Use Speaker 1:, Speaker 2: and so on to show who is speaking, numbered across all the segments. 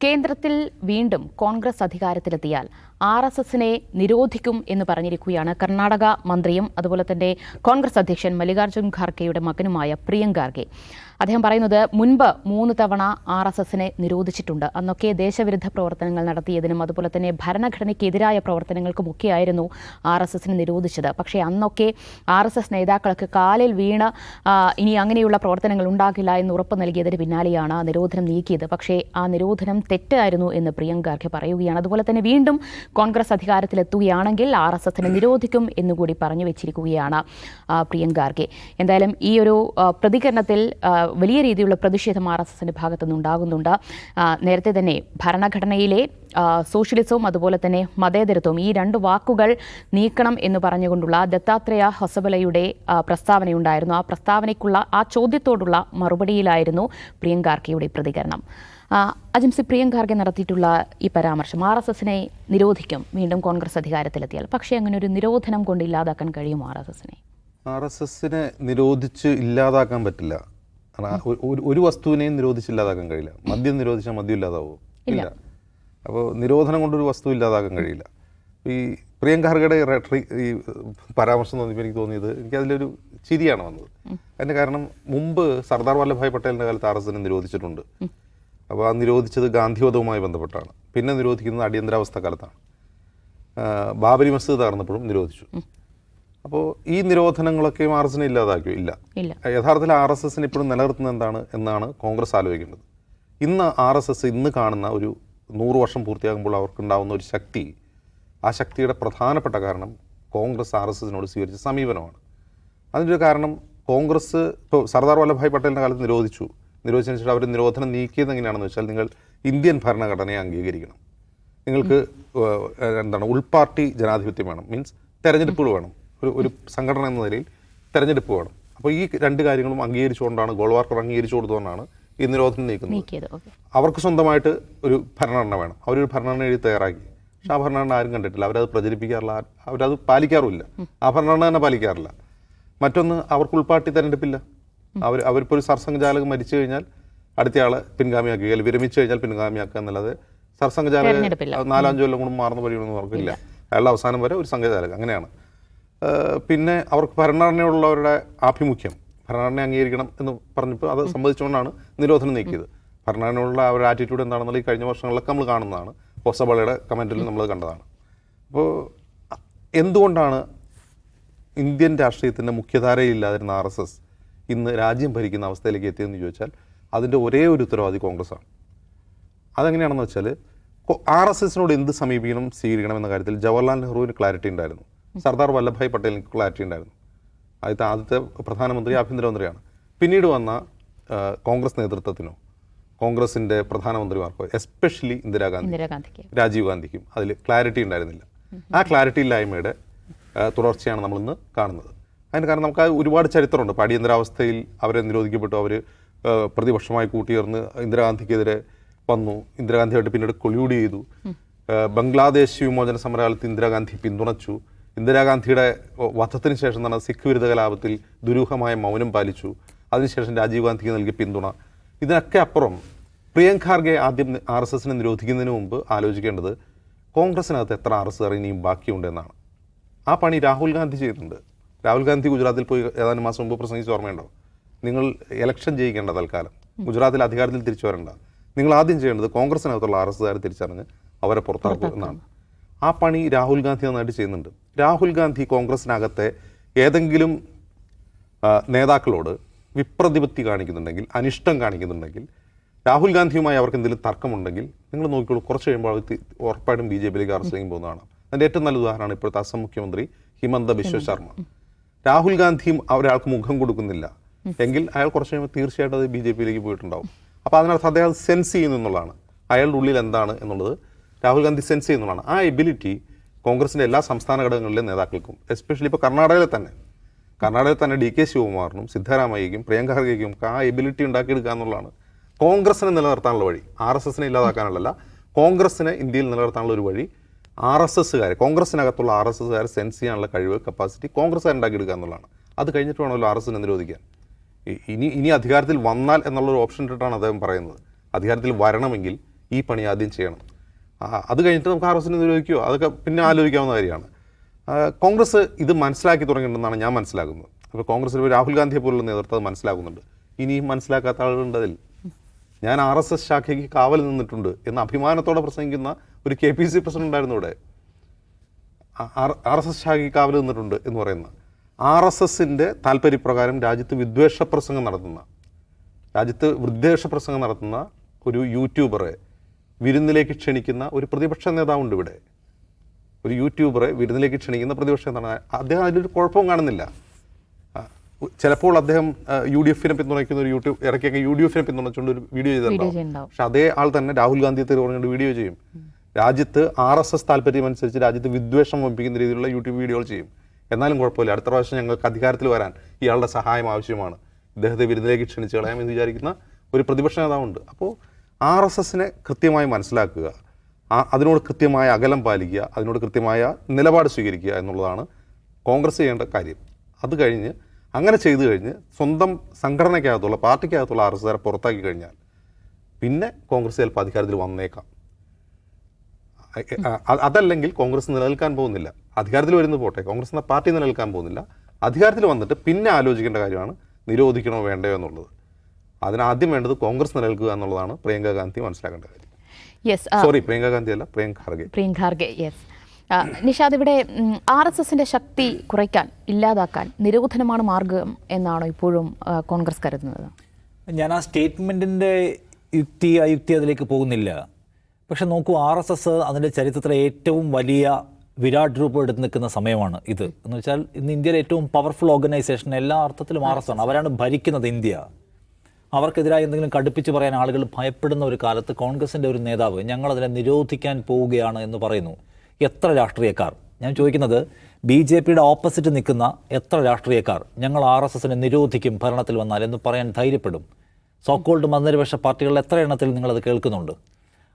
Speaker 1: കേന്ദ്രത്തിൽ വീണ്ടും കോൺഗ്രസ് അധികാരത്തിലെത്തിയാൽ RSSനെ നിരോധിക്കും എന്ന് പറഞ്ഞിരിക്കുകയാണ് കർണാടക മന്ത്രിയും അതുപോലെ തന്നെ കോൺഗ്രസ് അധ്യക്ഷൻ മല്ലികാർജ്ജുൻ ഖാർഗെയുടെ മകനുമായ പ്രിയങ്ക് ഖാർഗെ. അദ്ദേഹം പറയുന്നത് മുൻപ് 3 തവണ RSSനെ നിരോധിച്ചിട്ടുണ്ട്. അന്നൊക്കെ ദേശവിരുദ്ധ പ്രവർത്തനങ്ങൾ നടത്തിയതിനും അതുപോലെ തന്നെ ഭരണഘടനയ്ക്കെതിരായ പ്രവർത്തനങ്ങൾക്കുമൊക്കെയായിരുന്നു RSSനെ നിരോധിച്ചത്. പക്ഷേ അന്നൊക്കെ RSS നേതാക്കൾക്ക് കാലിൽ വീണ് ഇനി അങ്ങനെയുള്ള പ്രവർത്തനങ്ങൾ ഉണ്ടാകില്ല എന്ന് ഉറപ്പ് നൽകിയതിന് പിന്നാലെയാണ് ആ നിരോധനം നീക്കിയത്. പക്ഷേ ആ നിരോധനം തെറ്റായിരുന്നു എന്ന് പ്രിയങ്ക് ഖാർഗെ പറയുകയാണ്. അതുപോലെ തന്നെ വീണ്ടും കോൺഗ്രസ് അധികാരത്തിലെത്തുകയാണെങ്കിൽ RSSനെ നിരോധിക്കും എന്നുകൂടി പറഞ്ഞു വെച്ചിരിക്കുകയാണ് പ്രിയങ്ക് ഖാർഗെ. എന്തായാലും ഈ ഒരു പ്രതികരണത്തിൽ വലിയ രീതിയിലുള്ള പ്രതിഷേധം RSSന്റെ ഭാഗത്തുനിന്ന് ഉണ്ടാകുന്നുണ്ട്. നേരത്തെ തന്നെ ഭരണഘടനയിലെ സോഷ്യലിസവും അതുപോലെ തന്നെ മതേതരത്വവും ഈ 2 വാക്കുകൾ നീക്കണം എന്ന് പറഞ്ഞുകൊണ്ടുള്ള ദത്താത്രേയ ഹൊസബലയുടെ പ്രസ്താവനയുണ്ടായിരുന്നു. ആ പ്രസ്താവനയ്ക്കുള്ള ആ ചോദ്യത്തോടുള്ള മറുപടിയിലായിരുന്നു പ്രിയങ്ക് ഖാർഗെയുടെ പ്രതികരണം. അജിംസി, പ്രിയങ്ക് ഖാർഗെ നടത്തിയിട്ടുള്ള ഈ പരാമർശം RSSനെ നിരോധിക്കും വീണ്ടും കോൺഗ്രസ് അധികാരത്തിലെത്തിയാൽ, പക്ഷേ അങ്ങനെ ഒരു നിരോധനം കൊണ്ട് ഇല്ലാതാക്കാൻ കഴിയുമോ
Speaker 2: RSSനെ നിരോധിച്ച് ഇല്ലാതാക്കാൻ പറ്റില്ല. ഒരു വസ്തുവിനെയും നിരോധിച്ചില്ലാതാക്കാൻ കഴിയില്ല. മദ്യം നിരോധിച്ചാൽ മദ്യം ഇല്ലാതാവോ? ഇല്ല. അപ്പോൾ നിരോധനം കൊണ്ടൊരു വസ്തു ഇല്ലാതാക്കാൻ കഴിയില്ല. ഈ പ്രിയങ്ക് ഖാർഗെയുടെ ഈ പരാമർശം തോന്നിയപ്പോൾ എനിക്ക് തോന്നിയത്, എനിക്കതിലൊരു ചിരിയാണ് വന്നത്. അതിൻ്റെ കാരണം മുമ്പ് സർദാർ വല്ലഭായ് പട്ടേലിൻ്റെ കാലത്ത് RSSനെ നിരോധിച്ചിട്ടുണ്ട്. അപ്പോൾ ആ നിരോധിച്ചത് ഗാന്ധിവധവുമായി ബന്ധപ്പെട്ടാണ്. പിന്നെ നിരോധിക്കുന്നത് അടിയന്തരാവസ്ഥ കാലത്താണ്. ബാബരി മസ്ജിദ് തകർന്നപ്പോഴും നിരോധിച്ചു. അപ്പോൾ ഈ നിരോധനങ്ങളൊക്കെയും RSSനെ ഇല്ലാതാക്കിയോ? ഇല്ല. യഥാർത്ഥത്തിൽ RSSനെ ഇപ്പോഴും നിലനിർത്തുന്നത് എന്താണ് എന്നാണ് കോൺഗ്രസ് ആലോചിക്കേണ്ടത്. ഇന്ന് RSS ഇന്ന് കാണുന്ന ഒരു 100 വർഷം പൂർത്തിയാകുമ്പോൾ അവർക്കുണ്ടാകുന്ന ഒരു ശക്തി, ആ ശക്തിയുടെ പ്രധാനപ്പെട്ട കാരണം കോൺഗ്രസ് RSSനോട് സ്വീകരിച്ച സമീപനമാണ്. അതിൻ്റെ ഒരു കാരണം, കോൺഗ്രസ് ഇപ്പോൾ സർദാർ വല്ലഭായ് പട്ടേലിൻ്റെ കാലത്ത് നിരോധിച്ചതിന് ശേഷം അവർ നിരോധനം നീക്കിയത് എങ്ങനെയാണെന്ന് വെച്ചാൽ, നിങ്ങൾ ഇന്ത്യൻ ഭരണഘടനയെ അംഗീകരിക്കണം, നിങ്ങൾക്ക് ഉൾപാർട്ടി ജനാധിപത്യം വേണം, മീൻസ് തെരഞ്ഞെടുപ്പുകൾ വേണം, ഒരു സംഘടന എന്ന നിലയിൽ തെരഞ്ഞെടുപ്പ് വേണം. അപ്പോൾ ഈ 2 കാര്യങ്ങളും അംഗീകരിച്ചുകൊണ്ടാണ്, ഗോൾവാർക്കർ അംഗീകരിച്ചു കൊടുത്തുകൊണ്ടാണ് ഈ നിരോധനം നീക്കുന്നത്. അവർക്ക് സ്വന്തമായിട്ട് ഒരു ഭരണഘടന വേണം. അവരൊരു ഭരണഘടന എഴുതി തയ്യാറാക്കി. പക്ഷെ ആ ഭരണഘടന ആരും കണ്ടിട്ടില്ല, അവരത് പ്രചരിപ്പിക്കാറില്ല, അവരത് പാലിക്കാറുമില്ല, ആ ഭരണഘടന തന്നെ പാലിക്കാറില്ല. മറ്റൊന്ന്, അവർക്ക് ഉൾപാർട്ടി തെരഞ്ഞെടുപ്പില്ല. അവരിപ്പോൾ ഒരു സർസംഘചാലകൻ മരിച്ചു കഴിഞ്ഞാൽ അടുത്തയാളെ പിൻഗാമിയാക്കുക, അല്ലെങ്കിൽ വിരമിച്ചു കഴിഞ്ഞാൽ പിൻഗാമിയാക്കുക എന്നല്ലാതെ സർസംഘചാലകൻ 4-5 കൊല്ലം കൂടെ മാറുന്ന പരിപാടിയൊന്നും അവർക്കില്ല. അയാളുടെ അവസാനം വരെ ഒരു സംഘചാലകൻ, അങ്ങനെയാണ്. പിന്നെ അവർക്ക് ഭരണഘടനയോടുള്ളവരുടെ ആഭിമുഖ്യം, ഭരണഘടന അംഗീകരിക്കണം എന്ന് പറഞ്ഞപ്പോൾ അത് സംബന്ധിച്ചുകൊണ്ടാണ് നിരോധനം നീക്കിയത്. ഭരണഘടനയോടുള്ള അവരുടെ ആറ്റിറ്റ്യൂഡ് എന്താണെന്നുള്ള ഈ കഴിഞ്ഞ വർഷങ്ങളിലൊക്കെ നമ്മൾ കാണുന്നതാണ്. ഹൊസബളയുടെ കമൻറ്റിൽ നമ്മൾ കണ്ടതാണ്. അപ്പോൾ എന്തുകൊണ്ടാണ് ഇന്ത്യൻ രാഷ്ട്രീയത്തിൻ്റെ മുഖ്യധാരയില്ലാതിരുന്ന RSS ഇന്ന് രാജ്യം ഭരിക്കുന്ന അവസ്ഥയിലേക്ക് എത്തിയതെന്ന് ചോദിച്ചാൽ, അതിൻ്റെ ഒരേ ഒരു ഉത്തരവാദി കോൺഗ്രസ്സാണ്. അതെങ്ങനെയാണെന്ന് വെച്ചാൽ, RSSനോട് എന്ത് സമീപിക്കണം സ്വീകരിക്കണം എന്ന കാര്യത്തിൽ ജവഹർലാൽ നെഹ്റുവിന് ക്ലാരിറ്റി ഉണ്ടായിരുന്നു, സർദാർ വല്ലഭായ് പട്ടേലിന് ക്ലാരിറ്റി ഉണ്ടായിരുന്നു. ആദ്യത്തെ പ്രധാനമന്ത്രി ആഭ്യന്തരമന്ത്രിയാണ്. പിന്നീട് വന്ന കോൺഗ്രസ് നേതൃത്വത്തിനോ കോൺഗ്രസിൻ്റെ പ്രധാനമന്ത്രിമാർക്കോ, എസ്പെഷ്യലി ഇന്ദിരാഗാന്ധി, രാജീവ് ഗാന്ധിക്കും അതിൽ ക്ലാരിറ്റി ഉണ്ടായിരുന്നില്ല. ആ ക്ലാരിറ്റി ഇല്ലായ്മയുടെ തുടർച്ചയാണ് നമ്മളിന്ന് കാണുന്നത്. അതിന് കാരണം നമുക്ക് ഒരുപാട് ചരിത്രമുണ്ട്. ഇപ്പോൾ അടിയന്തരാവസ്ഥയിൽ അവരെ നിരോധിക്കപ്പെട്ടു, അവർ പ്രതിപക്ഷമായി കൂട്ടിയേർന്ന് ഇന്ദിരാഗാന്ധിക്കെതിരെ വന്നു, ഇന്ദിരാഗാന്ധിയായിട്ട് പിന്നീട് കൊള്യൂഡ് ചെയ്തു. ബംഗ്ലാദേശ് വിമോചന സമരകാലത്ത് ഇന്ദിരാഗാന്ധി പിന്തുണച്ചു. ഇന്ദിരാഗാന്ധിയുടെ വധത്തിന് ശേഷം തന്നെ സിഖ് വിരുദ്ധ കലാപത്തിൽ ദുരൂഹമായ മൗനം പാലിച്ചു. അതിനുശേഷം രാജീവ് ഗാന്ധിക്ക് നൽകിയ പിന്തുണ. ഇതിനൊക്കെ അപ്പുറം പ്രിയങ്ക് ഖാർഗെ ആദ്യം RSSനെ നിരോധിക്കുന്നതിന് മുമ്പ് ആലോചിക്കേണ്ടത് കോൺഗ്രസിനകത്ത് എത്ര RSS ഇനിയും ബാക്കിയുണ്ടെന്നാണ്. ആ പണി രാഹുൽ ഗാന്ധി ചെയ്യുന്നുണ്ട്. രാഹുൽ ഗാന്ധി ഗുജറാത്തിൽ പോയി ഏതാനും മാസം മുമ്പ് പ്രസംഗിച്ച് ഓർമ്മയുണ്ടോ? നിങ്ങൾ ഇലക്ഷൻ ജയിക്കേണ്ട, തൽക്കാലം ഗുജറാത്തിൽ അധികാരത്തിൽ തിരിച്ചു വരേണ്ട, നിങ്ങൾ ആദ്യം ചെയ്യേണ്ടത് കോൺഗ്രസിനകത്തുള്ള RSSകാരെ തിരിച്ചറിഞ്ഞ് അവരെ പുറത്താക്കുക എന്നാണ്. ആ പണി രാഹുൽ ഗാന്ധി നന്നായിട്ട് ചെയ്യുന്നുണ്ട്. രാഹുൽ ഗാന്ധി കോൺഗ്രസിനകത്തെ ഏതെങ്കിലും നേതാക്കളോട് വിപ്രതിപത്തി കാണിക്കുന്നുണ്ടെങ്കിൽ, അനിഷ്ടം കാണിക്കുന്നുണ്ടെങ്കിൽ, രാഹുൽ ഗാന്ധിയുമായി അവർക്ക് എന്തെങ്കിലും തർക്കമുണ്ടെങ്കിൽ, നിങ്ങൾ നോക്കിക്കോളൂ, കുറച്ച് കഴിയുമ്പോൾ അവർ ഉറപ്പായിട്ടും BJPയിലേക്ക് RSSലേക്ക് പോകുന്നതാണ്. അതിൻ്റെ ഏറ്റവും നല്ല ഉദാഹരണമാണ് ഇപ്പോഴത്തെ അസം മുഖ്യമന്ത്രി ഹിമന്ത ബിശ്വ ശർമ്മ. രാഹുൽ ഗാന്ധിയും ഒരാൾക്ക് മുഖം കൊടുക്കുന്നില്ല എങ്കിൽ അയാൾ കുറച്ച് കഴിയുമ്പോൾ തീർച്ചയായിട്ടും അത് BJPയിലേക്ക് പോയിട്ടുണ്ടാവും. അപ്പോൾ അതിനർത്ഥം അദ്ദേഹം സെൻസ് ചെയ്യുന്നു എന്നുള്ളതാണ്. അയാളുടെ ഉള്ളിൽ എന്താണ് എന്നുള്ളത് രാഹുൽ ഗാന്ധി സെൻസ് ചെയ്യുന്നതാണ്. ആ എബിലിറ്റി കോൺഗ്രസിൻ്റെ എല്ലാ സംസ്ഥാന ഘടകങ്ങളിലെ നേതാക്കൾക്കും, എസ്പെഷ്യലി ഇപ്പോൾ കർണാടകയിൽ തന്നെ DK ശിവകുമാറിനും സിദ്ധരാമയ്യയ്ക്കും പ്രിയങ്ക് ഖാർഗെയ്ക്കും ആ എബിലിറ്റി ഉണ്ടാക്കിയെടുക്കുക എന്നുള്ളതാണ് കോൺഗ്രസിനെ നിലനിർത്താനുള്ള വഴി. RSSനെ ഇല്ലാതാക്കാനുള്ളതല്ല, കോൺഗ്രസിനെ ഇന്ത്യയിൽ നിലനിർത്താനുള്ള ഒരു വഴി. RSSകാരെ, കോൺഗ്രസിനകത്തുള്ള RSSകാരെ സെൻസ് ചെയ്യാനുള്ള കഴിവ്, കപ്പാസിറ്റി കോൺഗ്രസ്സുകാർ ഉണ്ടാക്കിയെടുക്കുക എന്നുള്ളതാണ്. അത് കഴിഞ്ഞിട്ട് വേണമല്ലോ RSSനെ നിരോധിക്കാൻ. ഇനി അധികാരത്തിൽ വന്നാൽ എന്നുള്ളൊരു ഓപ്ഷൻ ഇട്ടിട്ടാണ് അദ്ദേഹം പറയുന്നത്. അധികാരത്തിൽ വരണമെങ്കിൽ ഈ പണി ആദ്യം ചെയ്യണം. അത് കഴിഞ്ഞിട്ട് നമുക്ക് RSSനെ നിരോധിക്കുകയോ അതൊക്കെ പിന്നെ ആലോചിക്കാവുന്ന കാര്യമാണ്. കോൺഗ്രസ് ഇത് മനസ്സിലാക്കി തുടങ്ങിയിട്ടുണ്ടെന്നാണ് ഞാൻ മനസ്സിലാക്കുന്നത്. അപ്പോൾ കോൺഗ്രസ്സിൽ രാഹുൽ ഗാന്ധിയെ പോലുള്ള നേതൃത്വം അത് മനസ്സിലാക്കുന്നുണ്ട്. ഇനിയും മനസ്സിലാക്കാത്ത ആളുകളുണ്ട് അതിൽ. ഞാൻ RSS ശാഖയ്ക്ക് കാവൽ നിന്നിട്ടുണ്ട് എന്ന് അഭിമാനത്തോടെ പ്രസംഗിക്കുന്ന ഒരു KPC പ്രസിഡന്റ് ഉണ്ടായിരുന്നു ഇവിടെ. RSS ശാഖയ്ക്ക് കാവൽ നിന്നിട്ടുണ്ട് എന്ന് പറയുന്ന RSSൻ്റെ താല്പര്യപ്രകാരം രാജ്യത്ത് വിദ്വേഷ പ്രസംഗം നടത്തുന്ന ഒരു യൂട്യൂബറെ വിരുന്നിലേക്ക് ക്ഷണിക്കുന്ന ഒരു പ്രതിപക്ഷ നേതാവുണ്ട് ഇവിടെ. ഒരു യൂട്യൂബറെ വിരുന്നിലേക്ക് ക്ഷണിക്കുന്ന പ്രതിപക്ഷ നേതാവാണ് അദ്ദേഹം. അതിലൊരു കുഴപ്പവും കാണുന്നില്ല. ചിലപ്പോൾ അദ്ദേഹം UDFനെ പിന്തുണയ്ക്കുന്ന ഒരു ഇടയ്ക്കൊക്കെ UDFനെ പിന്തുണച്ചുകൊണ്ട് ഒരു വീഡിയോ ചെയ്തിട്ടുണ്ടാവും. പക്ഷെ അതേ ആൾ തന്നെ രാഹുൽ ഗാന്ധിയെ തെറി പറഞ്ഞുകൊണ്ട് വീഡിയോ ചെയ്യും. രാജ്യത്ത് RSS താല്പര്യം അനുസരിച്ച് രാജ്യത്ത് വിദ്വേഷം വമ്പിക്കുന്ന രീതിയിലുള്ള യൂട്യൂബ് വീഡിയോകൾ ചെയ്യും. എന്നാലും കുഴപ്പമില്ല, അടുത്ത പ്രാവശ്യം ഞങ്ങൾക്ക് അധികാരത്തിൽ വരാൻ ഇയാളുടെ സഹായം ആവശ്യമാണ്, ഇദ്ദേഹത്തെ വിരുന്നിലേക്ക് ക്ഷണിച്ച് കളയാമെന്ന് വിചാരിക്കുന്ന ഒരു പ്രതിപക്ഷ നേതാവുണ്ട്. അപ്പോൾ RSSനെ കൃത്യമായി മനസ്സിലാക്കുക, അതിനോട് കൃത്യമായ അകലം പാലിക്കുക, അതിനോട് കൃത്യമായ നിലപാട് സ്വീകരിക്കുക എന്നുള്ളതാണ് കോൺഗ്രസ് ചെയ്യേണ്ട കാര്യം. അത് കഴിഞ്ഞ് അങ്ങനെ ചെയ്തു കഴിഞ്ഞ് സ്വന്തം സംഘടനയ്ക്കകത്തുള്ള പാർട്ടിക്കകത്തുള്ള RSSകാരെ പുറത്താക്കി കഴിഞ്ഞാൽ പിന്നെ കോൺഗ്രസ് ചിലപ്പോൾ അധികാരത്തിൽ വന്നേക്കാം. അതല്ലെങ്കിൽ കോൺഗ്രസ് നിലനിൽക്കാൻ പോകുന്നില്ല. അധികാരത്തിൽ വരുന്നത് പോട്ടെ, കോൺഗ്രസ് എന്ന പാർട്ടി നിലനിൽക്കാൻ പോകുന്നില്ല. അധികാരത്തിൽ വന്നിട്ട് പിന്നെ ആലോചിക്കേണ്ട കാര്യമാണ് നിരോധിക്കണോ വേണ്ടയോ എന്നുള്ളത്. അതിനാദ്യം വേണ്ടത് കോൺഗ്രസ് നിലനിൽക്കുക എന്നുള്ളതാണ് പ്രിയങ്ക ഗാന്ധി മനസ്സിലാക്കേണ്ട കാര്യം. പ്രിയങ്ക ഗാന്ധി അല്ല, പ്രിയങ്ക ഖാർഗെ.
Speaker 1: നിഷാദ്, ഇവിടെ RSSന്റെ ശക്തി കുറയ്ക്കാൻ, ഇല്ലാതാക്കാൻ നിരോധനമാണ് മാർഗം എന്നാണോ ഇപ്പോഴും കോൺഗ്രസ് കരുതുന്നത്?
Speaker 3: ഞാൻ ആ സ്റ്റേറ്റ്മെൻറ്റിൻ്റെ അയുക്തി അതിലേക്ക് പോകുന്നില്ല. പക്ഷെ നോക്കൂ, RSS അതിൻ്റെ ചരിത്രത്തിലെ ഏറ്റവും വലിയ വിരാട് രൂപം എടുത്ത് നിൽക്കുന്ന സമയമാണ് ഇത്. എന്ന് വെച്ചാൽ ഇന്ന് ഇന്ത്യയിലെ ഏറ്റവും പവർഫുൾ ഓർഗനൈസേഷൻ എല്ലാ അർത്ഥത്തിലും RSS ആണ്. അവരാണ് ഭരിക്കുന്നത് ഇന്ത്യ. അവർക്കെതിരായി എന്തെങ്കിലും കടുപ്പിച്ച് പറയാൻ ആളുകൾ ഭയപ്പെടുന്ന ഒരു കാലത്ത് കോൺഗ്രസിൻ്റെ ഒരു നേതാവ് ഞങ്ങളതിനെ നിരോധിക്കാൻ പോവുകയാണ് എന്ന് പറയുന്നു. എത്ര രാഷ്ട്രീയക്കാർ, ഞാൻ ചോദിക്കുന്നത് BJPയുടെ ഓപ്പോസിറ്റ് നിൽക്കുന്ന എത്ര രാഷ്ട്രീയക്കാർ ഞങ്ങൾ RSSനെ നിരോധിക്കും ഭരണത്തിൽ വന്നാൽ എന്ന് പറയാൻ ധൈര്യപ്പെടും? സോക്കോൾഡ് മതനിരപേക്ഷ പാർട്ടികളിൽ എത്ര എണ്ണത്തിൽ നിങ്ങളത് കേൾക്കുന്നുണ്ട്?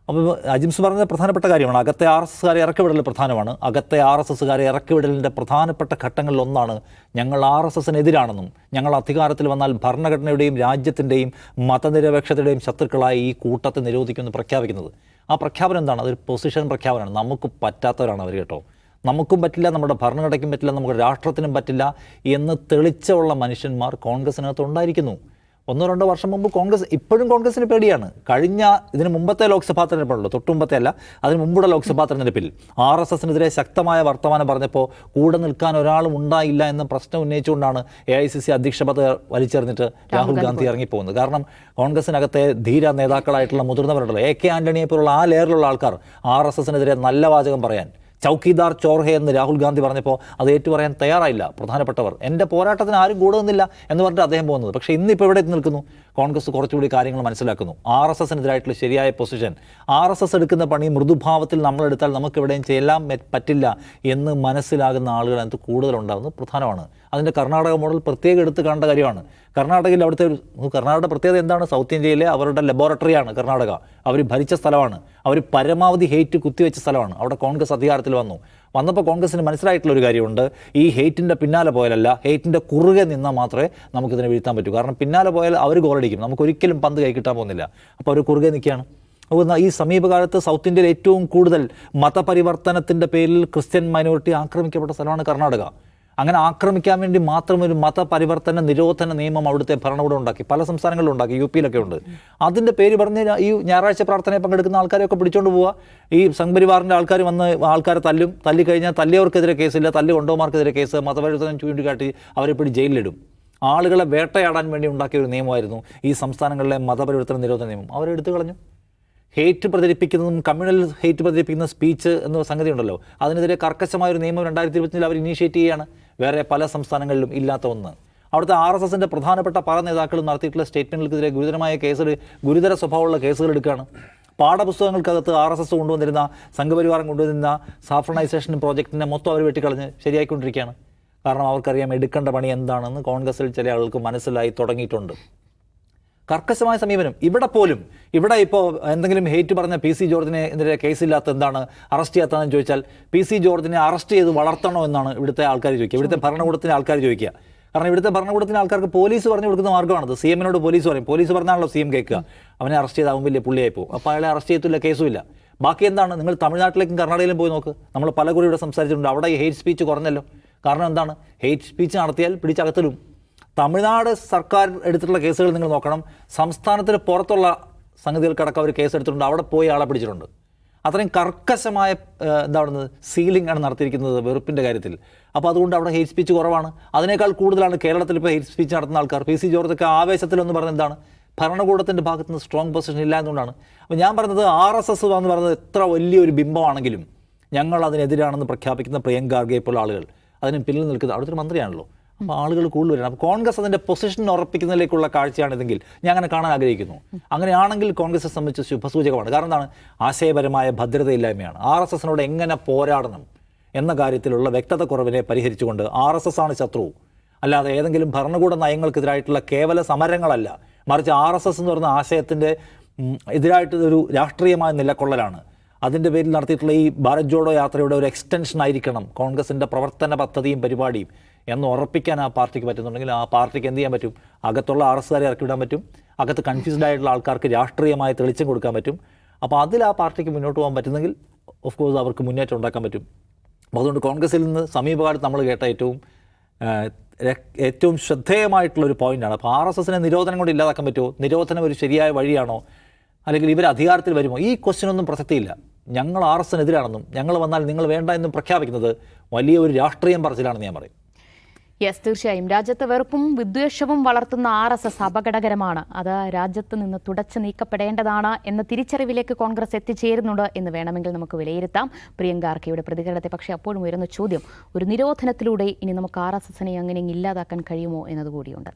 Speaker 3: അപ്പോൾ അജിംസ് പറഞ്ഞത് പ്രധാനപ്പെട്ട കാര്യമാണ്. അകത്തെ RSSകാരെ ഇറക്കിവിടൽ പ്രധാനമാണ്. അകത്തെ RSSകാരെ ഇറക്കിവിടലിൻ്റെ പ്രധാനപ്പെട്ട ഘട്ടങ്ങളിലൊന്നാണ് ഞങ്ങൾ RSSനെതിരാണെന്നും ഞങ്ങൾ അധികാരത്തിൽ വന്നാൽ ഭരണഘടനയുടെയും രാജ്യത്തിൻ്റെയും മതനിരപേക്ഷതയുടെയും ശത്രുക്കളായി ഈ കൂട്ടത്തെ നിരോധിക്കുമെന്ന് പ്രഖ്യാപിക്കുന്നത്. ആ പ്രഖ്യാപനം എന്താണ്? അതൊരു പൊസിഷൻ പ്രഖ്യാപനമാണ്. നമുക്ക് പറ്റാത്തവരാണ് അവർ കേട്ടോ. നമുക്കും പറ്റില്ല, നമ്മുടെ ഭരണഘടനയ്ക്കും പറ്റില്ല, നമ്മുടെ രാഷ്ട്രത്തിനും പറ്റില്ല എന്ന് തെളിച്ചുള്ള മനുഷ്യന്മാർ കോൺഗ്രസിനകത്ത് ഉണ്ടായിരിക്കുന്നു. 1-2 വർഷം മുമ്പ് ഇപ്പോഴും കോൺഗ്രസിന് പേടിയാണ്. ഇതിന് മുമ്പത്തെ ലോക്സഭാ തെരഞ്ഞെടുപ്പുള്ളൂ, തൊട്ടുമുമ്പത്തെ അല്ല, അതിന് മുമ്പുള്ള ലോക്സഭാ തെരഞ്ഞെടുപ്പിൽ RSSനെതിരെ ശക്തമായ വർത്തമാനം പറഞ്ഞപ്പോൾ കൂടെ നിൽക്കാൻ ഒരാളും ഉണ്ടായില്ല എന്ന പ്രശ്നം ഉന്നയിച്ചുകൊണ്ടാണ് AICC അധ്യക്ഷ പദം വലിച്ചെറിഞ്ഞിട്ട് രാഹുൽ ഗാന്ധി ഇറങ്ങിപ്പോകുന്നത്. കാരണം കോൺഗ്രസിനകത്തെ ധീര നേതാക്കളായിട്ടുള്ള മുതിർന്നവരുണ്ടല്ലോ, AK ആന്റണിയെ പോലുള്ള ആ ലെയറിലുള്ള ആൾക്കാർ RSSനെതിരെ നല്ല വാചകം പറയാൻ, ചൗക്കിദാർ ചോർഹെ എന്ന് രാഹുൽ ഗാന്ധി പറഞ്ഞപ്പോൾ അത് ഏറ്റുപറയാൻ തയ്യാറായില്ല പ്രധാനപ്പെട്ടവർ. എൻ്റെ പോരാട്ടത്തിന് ആരും കൂടെ നിന്നില്ല എന്ന് പറഞ്ഞിട്ട് അദ്ദേഹം പോകുന്നത്. പക്ഷേ ഇന്നിപ്പോൾ എവിടെ നിൽക്കുന്നു? കോൺഗ്രസ് കുറച്ചുകൂടി കാര്യങ്ങൾ മനസ്സിലാക്കുന്നു. RSSനെതിരായിട്ടുള്ള ശരിയായ പൊസിഷൻ, RSS എടുക്കുന്ന പണി മൃദുഭാവത്തിൽ നമ്മളെടുത്താൽ നമുക്ക് എവിടെയും ചെയ്യാൻ പറ്റില്ല എന്ന് മനസ്സിലാകുന്ന ആളുകൾ അതിനകത്ത് കൂടുതലുണ്ടാകുന്നത് പ്രധാനമാണ്. അതിൻ്റെ കർണാടക മോഡൽ പ്രത്യേകം എടുത്ത് കാണേണ്ട കാര്യമാണ്. കർണാടകയിൽ അവിടുത്തെ കർണാടക പ്രത്യേകത എന്താണ്? സൗത്ത് ഇന്ത്യയിലെ അവരുടെ ലബോറട്ടറിയാണ് കർണാടക. അവർ ഭരിച്ച സ്ഥലമാണ്, അവർ പരമാവധി ഹെയ്റ്റ് കുത്തിവെച്ച സ്ഥലമാണ്. അവിടെ കോൺഗ്രസ് അധികാരത്തിൽ വന്നപ്പോൾ കോൺഗ്രസിന് മനസ്സിലായിട്ടുള്ള ഒരു കാര്യമുണ്ട്, ഈ ഹെയ്റ്റിൻ്റെ പിന്നാലെ പോയാലല്ല, ഹെയ്റ്റിൻ്റെ കുറുകെ നിന്നാൽ മാത്രമേ നമുക്കിതിനെ വീഴ്ത്താൻ പറ്റൂ. കാരണം പിന്നാലെ പോയാൽ അവർ ഗോളടിക്കും, നമുക്കൊരിക്കലും പന്ത് കൈ കിട്ടാൻ പോകുന്നില്ല. അപ്പോൾ അവർ കുറുകെ നിൽക്കുകയാണ്. അപ്പോൾ ഈ സമീപകാലത്ത് സൗത്ത് ഇന്ത്യയിൽ ഏറ്റവും കൂടുതൽ മതപരിവർത്തനത്തിൻ്റെ പേരിൽ ക്രിസ്ത്യൻ മൈനോറിറ്റി ആക്രമിക്കപ്പെട്ട സ്ഥലമാണ് കർണാടക. അങ്ങനെ ആക്രമിക്കാൻ വേണ്ടി മാത്രം ഒരു മതപരിവർത്തന നിരോധന നിയമം അവിടുത്തെ ഭരണകൂടം ഉണ്ടാക്കി. പല സംസ്ഥാനങ്ങളിലും ഉണ്ടാക്കി, UPയിലൊക്കെ ഉണ്ട്. അതിൻ്റെ പേര് പറഞ്ഞ് ഈ ഞായറാഴ്ച പ്രാർത്ഥനയിൽ പങ്കെടുക്കുന്ന ആൾക്കാരെയൊക്കെ പിടിച്ചുകൊണ്ട് പോവുക. ഈ സംഘപരിവാറിൻ്റെ ആൾക്കാർ വന്ന് ആൾക്കാരെ തല്ലിക്കഴിഞ്ഞാൽ തല്ലിയവർക്കെതിരെ കേസില്ല, കൊണ്ടോമാർക്കെതിരെ കേസ്, മതപരിവർത്തനം ചൂണ്ടിക്കാട്ടി അവരെ പിടി ജയിലിലിടും. ആളുകളെ വേട്ടയാടാൻ വേണ്ടി ഉണ്ടാക്കിയ ഒരു നിയമമായിരുന്നു ഈ സംസ്ഥാനങ്ങളിലെ മതപരിവർത്തന നിരോധന നിയമം. അവരെടുത്തു കളഞ്ഞു. ഹെയ്റ്റ് പ്രചരിപ്പിക്കുന്നതും കമ്മ്യൂണൽ ഹെയ്റ്റ് പ്രചരിപ്പിക്കുന്ന സ്പീച്ച് എന്ന സംഗതി ഉണ്ടല്ലോ, അതിനെതിരെ കർക്കശമായൊരു നിയമം 2025 അവർ ഇനീഷ്യേറ്റ് ചെയ്യുകയാണ്. വേറെ പല സംസ്ഥാനങ്ങളിലും ഇല്ലാത്ത ഒന്ന്. അവിടുത്തെ RSSൻ്റെ പ്രധാനപ്പെട്ട പല നേതാക്കളും നടത്തിയിട്ടുള്ള സ്റ്റേറ്റ്മെൻറ്റുകൾക്കെതിരെ ഗുരുതര സ്വഭാവമുള്ള കേസുകൾ എടുക്കുകയാണ്. പാഠപുസ്തകങ്ങൾക്കകത്ത് RSS കൊണ്ടുവന്നിരുന്ന, സംഘപരിവാരം കൊണ്ടുവന്നിരുന്ന സാഫ്രണൈസേഷൻ പ്രോജക്റ്റിനെ മൊത്തം അവർ വെട്ടിക്കളഞ്ഞ് ശരിയായിക്കൊണ്ടിരിക്കുകയാണ്. കാരണം അവർക്കറിയാം എടുക്കേണ്ട പണി എന്താണെന്ന് കോൺഗ്രസിൽ ചില ആളുകൾക്ക് മനസ്സിലായി തുടങ്ങിയിട്ടുണ്ട്. കർക്കശമായ സമീപനം. ഇവിടെ ഇപ്പോൾ എന്തെങ്കിലും ഹെയ്റ്റ് പറഞ്ഞ PC ജോർജിനെതിരെ കേസില്ലാത്ത എന്താണ് അറസ്റ്റ് ചെയ്യാത്തതെന്ന് ചോദിച്ചാൽ PC ജോർജിനെ അറസ്റ്റ് ചെയ്ത് വളർത്തണോ എന്നാണ് ഇവിടുത്തെ ആൾക്കാർ ചോദിക്കുക, ഇവിടുത്തെ ഭരണകൂടത്തിൻ്റെ ആൾക്കാർ ചോദിക്കുക. കാരണം ഇവിടുത്തെ ഭരണകൂടത്തിന് ആൾക്കാർക്ക് പോലീസ് പറഞ്ഞു കൊടുക്കുന്ന മാർഗ്ഗമാണത്. സി എമ്മിനോട് പോലീസ് പറയും, പോലീസ് പറഞ്ഞാണല്ലോ സി എം കേൾക്കുക. അവനെ അറസ്റ്റ് ചെയ്താവും വലിയ പുള്ളിയായി പോകും. അപ്പോൾ അയാളെ അറസ്റ്റ് ചെയ്യത്തില്ല, കേസുമില്ല. ബാക്കി എന്താണ്? നിങ്ങൾ തമിഴ്നാട്ടിലേക്കും കർണാടകയിലും പോയി നോക്ക്. നമ്മൾ പല കുറി ഇവിടെ സംസാരിച്ചിട്ടുണ്ട്. അവിടെ ഈ ഹെയ്റ്റ് സ്പീച്ച് കുറഞ്ഞല്ലോ. കാരണം എന്താണ്? ഹെയ്റ്റ് സ്പീച്ച് നടത്തിയാൽ പിടിച്ചകത്തിലും. തമിഴ്നാട് സർക്കാർ എടുത്തിട്ടുള്ള കേസുകൾ നിങ്ങൾ നോക്കണം. സംസ്ഥാനത്തിന് പുറത്തുള്ള സംഗതികൾക്കടക്കം അവർ കേസ് എടുത്തിട്ടുണ്ട്. അവിടെ പോയി ആളെ പിടിച്ചിട്ടുണ്ട്. അത്രയും കർക്കശമായ എന്താണ് സീലിംഗ് ആണ് നടത്തിയിരിക്കുന്നത് വെറുപ്പിൻ്റെ കാര്യത്തിൽ. അപ്പോൾ അതുകൊണ്ട് അവിടെ ഹെയ്റ്റ് സ്പീച്ച് കുറവാണ്. അതിനേക്കാൾ കൂടുതലാണ് കേരളത്തിൽ ഇപ്പോൾ ഹെയ്റ്റ് സ്പീച്ച് നടത്തുന്ന ആൾക്കാർ. പി സി ജോർജൊക്കെ ആവേശത്തിലെന്ന് പറഞ്ഞത് എന്താണ്? ഭരണകൂടത്തിൻ്റെ ഭാഗത്ത് നിന്ന് സ്ട്രോങ് പൊസിഷൻ ഇല്ല എന്നുകൊണ്ടാണ്. അപ്പോൾ ഞാൻ പറഞ്ഞത് RSS എന്ന് പറയുന്നത് എത്ര വലിയൊരു ബിംബമാണെങ്കിലും ഞങ്ങൾ അതിനെതിരാണെന്ന് പ്രഖ്യാപിക്കുന്ന പ്രിയങ്ക ഖാർഗെ പോലുള്ള ആളുകൾ, അതിന് പിന്നിൽ നിൽക്കുന്നത് അവിടുത്തെ ഒരു മന്ത്രിയാണല്ലോ. അപ്പോൾ ആളുകൾ കൂടുതൽ വരണം. അപ്പോൾ കോൺഗ്രസ് അതിൻ്റെ പൊസിഷൻ ഉറപ്പിക്കുന്നതിലേക്കുള്ള കാഴ്ചയാണിതെങ്കിൽ ഞാൻ അങ്ങനെ കാണാൻ ആഗ്രഹിക്കുന്നു. അങ്ങനെയാണെങ്കിൽ കോൺഗ്രസിനെ സംബന്ധിച്ച് ശുഭസൂചകമാണ്. കാരണം എന്താണ്? ആശയപരമായ ഭദ്രതയില്ലായ്മയാണ്. RSSനോട് എങ്ങനെ പോരാടണം എന്ന കാര്യത്തിലുള്ള വ്യക്തത കുറവിനെ പരിഹരിച്ചുകൊണ്ട് RSS ആണ് ശത്രു, അല്ലാതെ ഏതെങ്കിലും ഭരണകൂട നയങ്ങൾക്കെതിരായിട്ടുള്ള കേവല സമരങ്ങളല്ല. മറിച്ച് RSS എന്ന് പറയുന്ന ആശയത്തിൻ്റെ എതിരായിട്ട് ഒരു രാഷ്ട്രീയമായ നിലകൊള്ളലാണ്. അതിൻ്റെ പേരിൽ നടത്തിയിട്ടുള്ള ഈ ഭാരത് ജോഡോ യാത്രയുടെ ഒരു എക്സ്റ്റൻഷൻ ആയിരിക്കണം കോൺഗ്രസിൻ്റെ പ്രവർത്തന പദ്ധതിയും പരിപാടിയും എന്ന് ഉറപ്പിക്കാൻ ആ പാർട്ടിക്ക് പറ്റുന്നുണ്ടെങ്കിൽ ആ പാർട്ടിക്ക് എന്ത് ചെയ്യാൻ പറ്റും? അകത്തുള്ള RSSകാരെ ഇറക്കിവിടാൻ പറ്റും. അകത്ത് കൺഫ്യൂസ്ഡ് ആയിട്ടുള്ള ആൾക്കാർക്ക് രാഷ്ട്രീയമായ തെളിച്ചം കൊടുക്കാൻ പറ്റും. അപ്പോൾ അതിൽ ആ പാർട്ടിക്ക് മുന്നോട്ട് പോകാൻ പറ്റുന്നെങ്കിൽ ഓഫ് കോഴ്സ് അവർക്ക് മുന്നേറ്റം ഉണ്ടാക്കാൻ പറ്റും. അപ്പോൾ അതുകൊണ്ട് കോൺഗ്രസിൽ നിന്ന് സമീപകാലത്ത് നമ്മൾ കേട്ട ഏറ്റവും ശ്രദ്ധേയമായിട്ടുള്ളൊരു പോയിൻ്റാണ്. അപ്പോൾ RSSനെ നിരോധനം കൊണ്ട് ഇല്ലാതാക്കാൻ പറ്റുമോ? നിരോധനം ഒരു ശരിയായ വഴിയാണോ? അല്ലെങ്കിൽ ഇവർ അധികാരത്തിൽ വരുമോ? ഈ ക്വസ്റ്റ്യനൊന്നും പ്രസക്തിയില്ല. ഞങ്ങൾ RSSനെതിരാണെന്നും ഞങ്ങൾ വന്നാൽ നിങ്ങൾ വേണ്ട എന്നും പ്രഖ്യാപിക്കുന്നത് വലിയ ഒരു രാഷ്ട്രീയം പറച്ചിലാണെന്ന് ഞാൻ പറയും.
Speaker 1: യെസ്, തീർച്ചയായും രാജ്യത്ത് വെറുപ്പും വിദ്വേഷവും വളർത്തുന്ന RSS അപകടകരമാണ്. അത് രാജ്യത്ത് നിന്ന് തുടച്ചു നീക്കപ്പെടേണ്ടതാണ് എന്ന തിരിച്ചറിവിലേക്ക് കോൺഗ്രസ് എത്തിച്ചേരുന്നുണ്ട് എന്ന് വേണമെങ്കിൽ നമുക്ക് വിലയിരുത്താം പ്രിയങ്ക ഖാർഗെയുടെ പ്രതികരണത്തെ. പക്ഷേ അപ്പോഴും ഉയരുന്ന ചോദ്യം, ഒരു നിരോധനത്തിലൂടെ ഇനി നമുക്ക് RSSനെ അങ്ങനെ ഇല്ലാതാക്കാൻ കഴിയുമോ എന്നതുകൂടിയുണ്ട്.